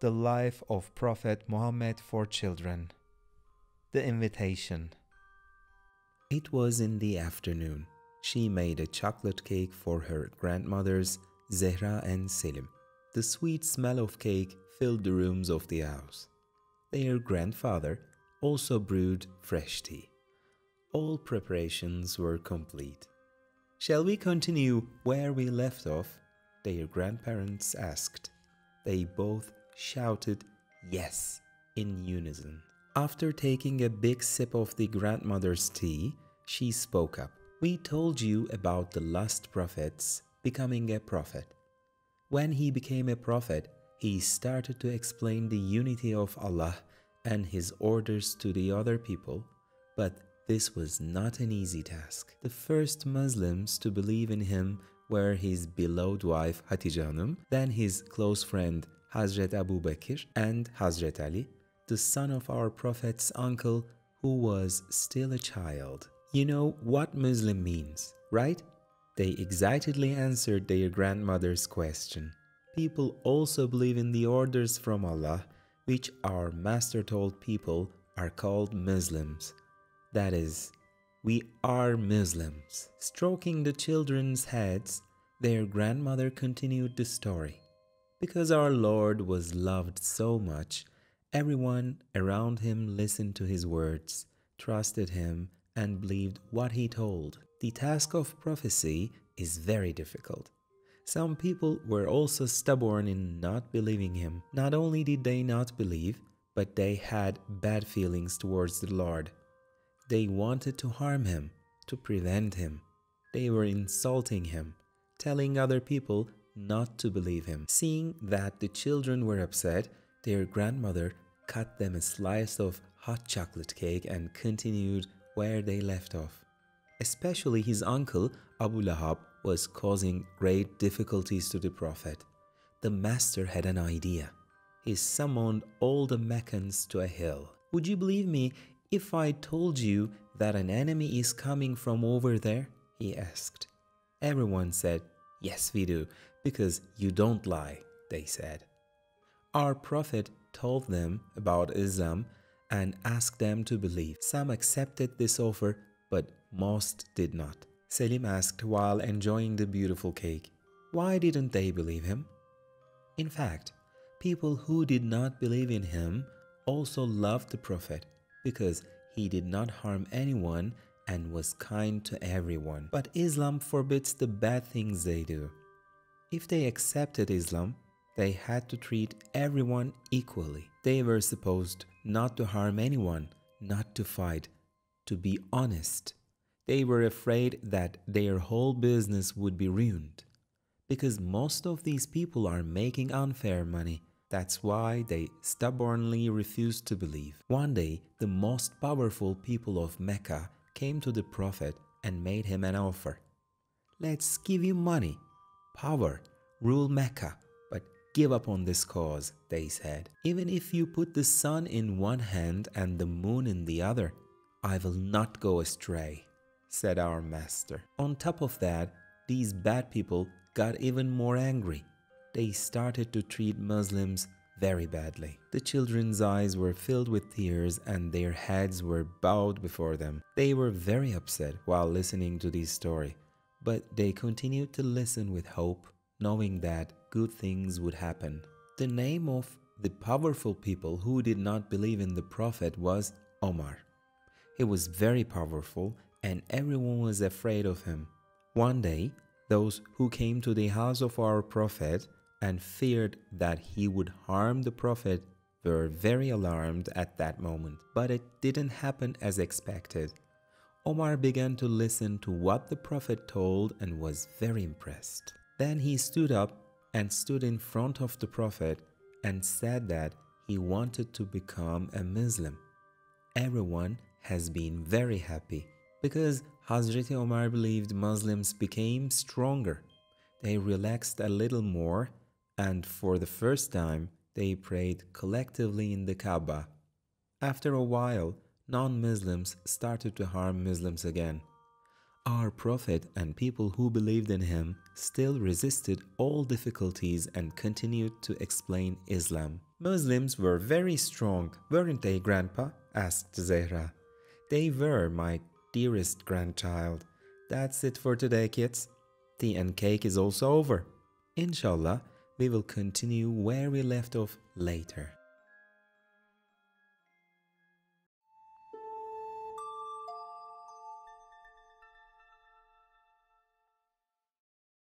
The life of Prophet Muhammad for children. The invitation. It was in the afternoon. She made a chocolate cake for her grandmothers, Zehra and Selim. The sweet smell of cake filled the rooms of the house. Their grandfather also brewed fresh tea. All preparations were complete. "Shall we continue where we left off?" their grandparents asked. They both shouted yes in unison. After taking a big sip of the grandmother's tea, she spoke up. "We told you about the last prophets becoming a prophet. When he became a prophet, he started to explain the unity of Allah and his orders to the other people, but this was not an easy task. The first Muslims to believe in him were his beloved wife Hatice Hanım, then his close friend Hazret Abu Bakr and Hazret Ali, the son of our Prophet's uncle who was still a child. You know what Muslim means, right?" They excitedly answered their grandmother's question. "People also believe in the orders from Allah, which our master told people are called Muslims. That is, we are Muslims." Stroking the children's heads, their grandmother continued the story. Because our Lord was loved so much, everyone around him listened to his words, trusted him, and believed what he told. The task of prophecy is very difficult. Some people were also stubborn in not believing him. Not only did they not believe, but they had bad feelings towards the Lord. They wanted to harm him, to prevent him. They were insulting him, telling other people not to believe him. Seeing that the children were upset, their grandmother cut them a slice of hot chocolate cake and continued where they left off. Especially his uncle Abu Lahab was causing great difficulties to the Prophet. The master had an idea. He summoned all the Meccans to a hill. "Would you believe me if I told you that an enemy is coming from over there?" he asked. Everyone said, "Yes, we do, because you don't lie," they said. Our Prophet told them about Islam and asked them to believe. Some accepted this offer, but most did not. Selim asked while enjoying the beautiful cake, why didn't they believe him? In fact, people who did not believe in him also loved the Prophet because he did not harm anyone and was kind to everyone. But Islam forbids the bad things they do. If they accepted Islam, they had to treat everyone equally. They were supposed not to harm anyone, not to fight, to be honest. They were afraid that their whole business would be ruined, because most of these people are making unfair money. That's why they stubbornly refused to believe. One day, the most powerful people of Mecca came to the Prophet and made him an offer. "Let's give you money, power, rule Mecca, but give up on this cause," they said. "Even if you put the sun in one hand and the moon in the other, I will not go astray," said our master. On top of that, these bad people got even more angry. They started to treat Muslims very badly. The children's eyes were filled with tears and their heads were bowed before them. They were very upset while listening to this story, but they continued to listen with hope, knowing that good things would happen. The name of the powerful people who did not believe in the Prophet was Omar. He was very powerful and everyone was afraid of him. One day, those who came to the house of our Prophet and feared that he would harm the Prophet were very alarmed at that moment. But it didn't happen as expected. Omar began to listen to what the Prophet told and was very impressed. Then he stood up and stood in front of the Prophet and said that he wanted to become a Muslim. Everyone has been very happy because Hazrat Omar believed Muslims became stronger. They relaxed a little more and for the first time they prayed collectively in the Kaaba. After a while, non-Muslims started to harm Muslims again. Our Prophet and people who believed in him still resisted all difficulties and continued to explain Islam. Muslims were very strong, weren't they, Grandpa? Asked Zehra. They were, my dearest grandchild. That's it for today, kids. Tea and cake is also over. Inshallah, we will continue where we left off later.